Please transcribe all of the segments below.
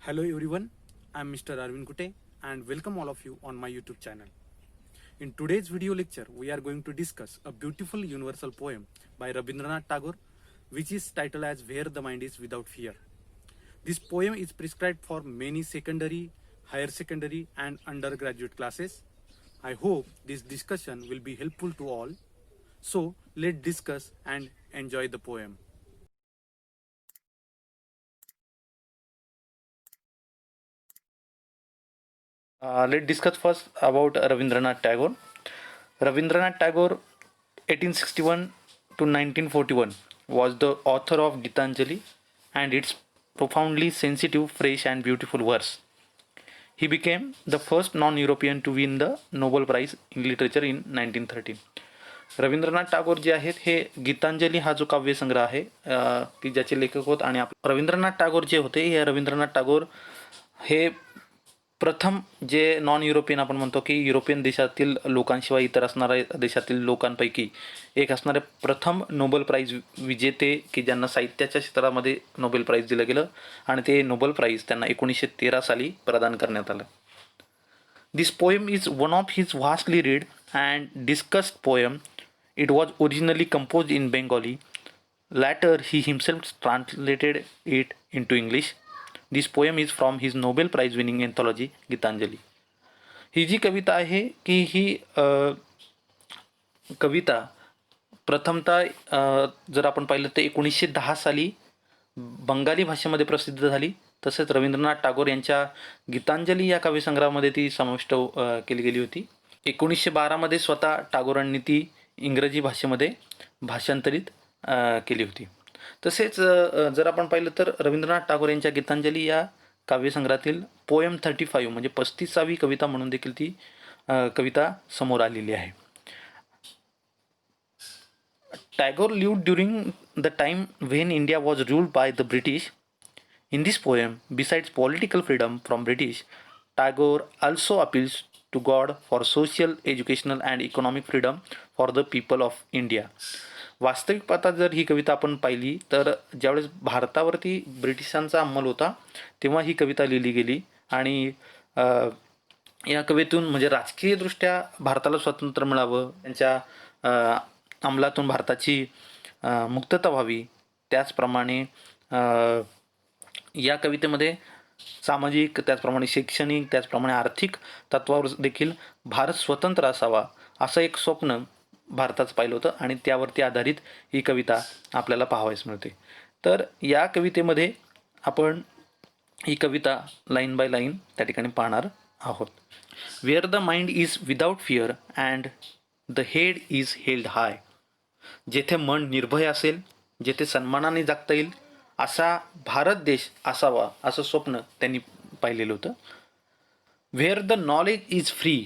Hello everyone, I'm Mr. Arvind Kute and welcome all of you on my YouTube channel. In today's video lecture, we are going to discuss a beautiful universal poem by Rabindranath Tagore, which is titled as Where the Mind is Without Fear. This poem is prescribed for many secondary, higher secondary and undergraduate classes. I hope this discussion will be helpful to all. So let's discuss and enjoy the poem. Let's discuss first about Rabindranath Tagore. Rabindranath Tagore, 1861 to 1941, was the author of Gitanjali and its profoundly sensitive, fresh, and beautiful verse. He became the first non-European to win the Nobel Prize in Literature in 1913. Rabindranath Tagore जे आहेत हे गीतांजली हा जो काव्यसंग्रह आहे की ज्याचे लेखक होत आणि रवींद्रनाथ टागोर जे होते हे रवींद्रनाथ टागोर हे प्रथम जे नॉन युरोपियन आपण म्हणतो की युरोपियन देशातील लोकांशिवाय इतर असणाऱ्या देशातील लोकांपैकी एक असणारे प्रथम नोबेल प्राईज विजेते की ज्यांना साहित्याच्या क्षेत्रामध्ये नोबेल प्राईज दिलं गेलं आणि ते नोबेल प्राईज त्यांना 1913 साली प्रदान करण्यात आलं. This poem is one of his vastly read and discussed poem. It was originally composed in Bengali. Later, he himself translated it into English. This poem is from his Nobel Prize winning anthology Gitanjali. ही जी कविता आहे की ही कविता प्रथमतः जर आपण पाहिलं तर 1910 साली बंगाली भाषेमध्ये प्रसिद्ध झाली. तसेच रवींद्रनाथ टागोर यांच्या गीतांजली या काव्यसंग्रहामध्ये ती समाविष्ट केली गेली होती. 1912 मध्ये स्वतः टागोरांनी ती इंग्रजी भाषेमध्ये भाषांतरित केली होती. तसेच जर आपण पाहिलं तर रवींद्रनाथ टागोर यांच्या गीतांजली या काव्यसंग्रहातील पोएम 35 म्हणजे 35वी कविता म्हणून देखील ती कविता समोर आलेली आहे. Tagore lived during the time when India was ruled by the British. In this poem, besides political freedom from British, Tagore also appeals to God for social, educational and economic freedom for the people of India. वास्तविक पाहता जर ही कविता आपण पाहिली तर ज्यावेळेस भारतावरती ब्रिटिशांचा अंमल होता तेव्हा ही कविता लिहिली गेली आणि या कवितेतून म्हणजे राजकीयदृष्ट्या भारताला स्वातंत्र्य मिळावं, त्यांच्या अंमलातून भारताची मुक्तता व्हावी, त्याचप्रमाणे या कवितेमध्ये सामाजिक, त्याचप्रमाणे शैक्षणिक, त्याचप्रमाणे आर्थिक तत्वावर देखील भारत स्वतंत्र असावा असं एक स्वप्न भारताचं पाहिलं होतं आणि त्यावरती आधारित ही कविता आपल्याला पाहावयास मिळते. तर या कवितेमध्ये आपण ही कविता लाईन बाय लाईन त्या ठिकाणी पाहणार आहोत. Where the mind is without fear and the head is held high. जेथे मन निर्भय असेल, जेथे सन्मानाने जगता येईल असा भारत देश असावा असं स्वप्न त्यांनी पाहिलेलं होतं. Where the knowledge is free.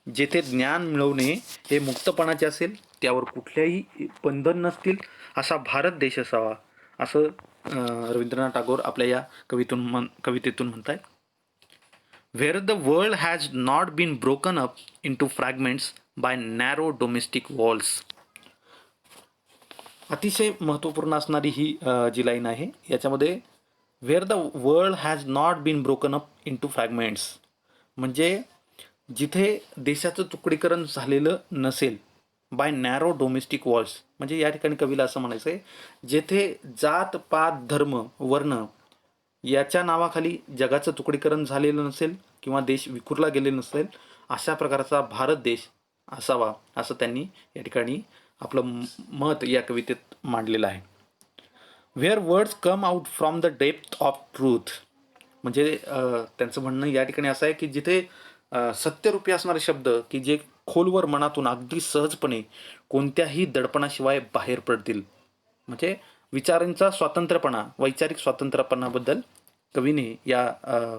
जेथे ज्ञान मिळवणे हे मुक्तपणाचे असेल, त्यावर कुठल्याही बंधन नसतील असा भारत देश असावा असं रवींद्रनाथ टागोर आपल्या या कवितेतून म्हणतायत. Where the world has not been broken up in to fragments by narrow domestic walls. अतिशय महत्त्वपूर्ण असणारी ही जी लाईन आहे याच्यामध्ये where the world has not been broken up in to fragments म्हणजे जिथे देशाचं तुकडीकरण झालेलं नसेल बाय नॅरो डोमेस्टिक वॉल्स म्हणजे या ठिकाणी कवीला असं म्हणायचं आहे जेथे जात पात धर्म वर्ण याच्या नावाखाली जगाचं तुकडीकरण झालेलं नसेल किंवा देश विखुरला गेलेला नसेल अशा प्रकारचा भारत देश असावा असं त्यांनी या ठिकाणी आपलं मत या कवितेत मांडलेलं आहे. Where words come out from the depth of truth म्हणजे त्यांचं म्हणणं या ठिकाणी असं आहे की जिथे सत्यरूपी असणारे शब्द की जे खोलवर मनातून अगदी सहजपणे कोणत्याही दडपणाशिवाय बाहेर पडतील म्हणजे विचारांचा स्वातंत्र्यपणा, वैचारिक स्वातंत्र्यपणाबद्दल कवीने या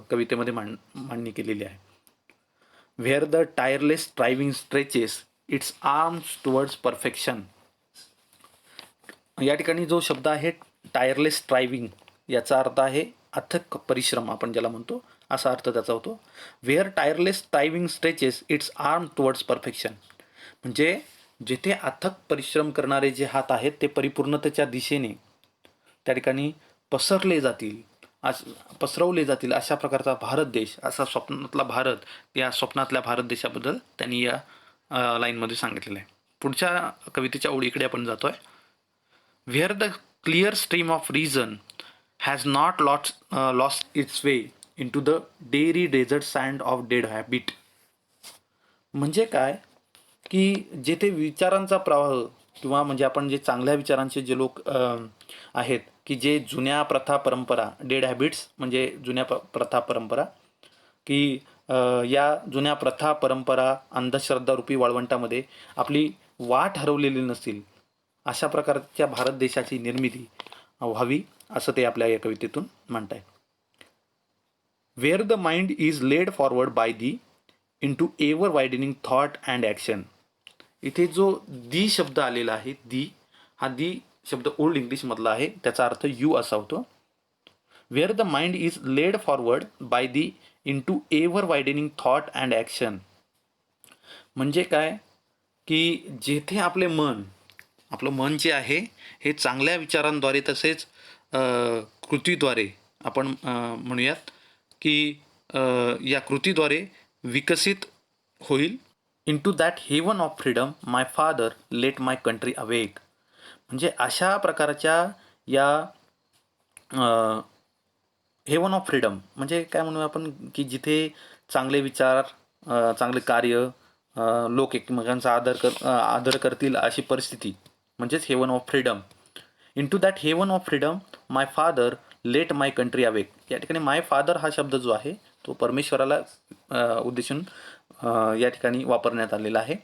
कवितेमध्ये मांडणी केलेली आहे. Where the tireless striving stretches its arms towards perfection. या ठिकाणी जो शब्द आहे टायरलेस स्ट्रायव्हिंग याचा अर्थ आहे अथक परिश्रम आपण ज्याला म्हणतो असा अर्थ त्याचा होतो. Where tireless striving stretches its arm towards perfection म्हणजे जिथे अथक परिश्रम करणारे जे हात आहेत ते परिपूर्णतेच्या दिशेने त्या ठिकाणी पसरले जातील पसरवले जातील अशा प्रकारचा भारत देश, असा स्वप्नातला भारत, या स्वप्नातल्या भारत देशाबद्दल त्यांनी या लाईनमध्ये सांगितलेलं आहे. पुढच्या कवितेच्या ओळीकडे आपण जातोय. Where the clear stream of reason has not lost its way in to the dreary desert sand of dead habit. म्हणजे काय की जेथे विचारांचा प्रवाह किंवा म्हणजे आपण जे चांगल्या विचारांचे जे लोक आहेत की जे जुन्या प्रथा परंपरा, डेड हॅबिट्स म्हणजे जुन्या प्रथा परंपरा, की या जुन्या प्रथा परंपरा अंधश्रद्धा रूपी वाळवंटामध्ये आपली वाट हरवलेली नसतील अशा प्रकारच्या भारत देशाची निर्मिती व्हावी असं ते आपल्या या कवितेतून म्हणत आहे. Where the mind is led forward by thee into ever widening thought and action. इथे जो दी शब्द आलेला आहे, दी हा दी शब्द ओल्ड इंग्लिशमधला आहे, त्याचा अर्थ यू असा होतो. Where the mind is led forward by thee into ever widening thought and action. म्हणजे काय की जेथे आपलं मन जे आहे हे चांगल्या विचारांद्वारे तसेच कृतीद्वारे आपण म्हणूयात की या कृतीद्वारे विकसित होईल. Into that heaven of freedom my father let my country awake. म्हणजे अशा प्रकारच्या या हेवन ऑफ फ्रीडम म्हणजे काय म्हणूया आपण की जिथे चांगले विचार, चांगले कार्य, लोक एकमेकांचा आदर करतील अशी परिस्थिती म्हणजेच heaven of freedom. Into that heaven of freedom my father let my country awake. या ठिकाणी माय फादर हा शब्द जो आहे तो परमेश्वराला उद्देशून या ठिकाणी वापरण्यात आलेला आहे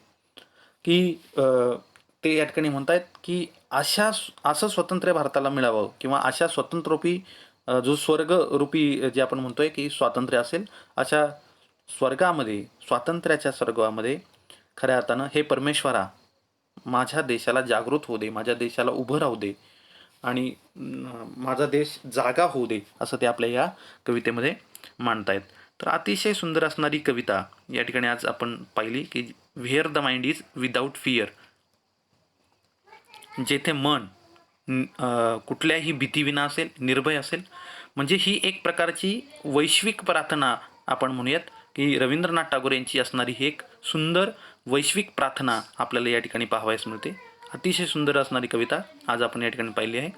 की ते या ठिकाणी म्हणतायत की असं स्वतंत्र भारताला मिळावं किंवा अशा स्वतंत्ररूपी जो स्वर्गरूपी जे आपण म्हणतोय की स्वातंत्र्य असेल अशा स्वर्गामध्ये, स्वातंत्र्याच्या स्वर्गामध्ये खऱ्या अर्थानं हे परमेश्वरा माझ्या देशाला जागृत होऊ दे, माझ्या देशाला उभं राहू दे आणि माझा देश जागा होऊ दे असं ते आपल्या या कवितेमध्ये मांडतायत. तर अतिशय सुंदर असणारी कविता या ठिकाणी आज आपण पाहिली की where the mind is without fear. जेथे मन कुठल्याही भीतीविना असेल, निर्भय असेल. म्हणजे ही एक प्रकारची वैश्विक प्रार्थना आपण म्हणूयात की रवींद्रनाथ टागोर यांची असणारी ही एक सुंदर वैश्विक प्रार्थना आपल्याला या ठिकाणी पाहावयास मिळते. अतिशय सुंदर असणारी कविता आज आपण या ठिकाणी पाहिली आहे.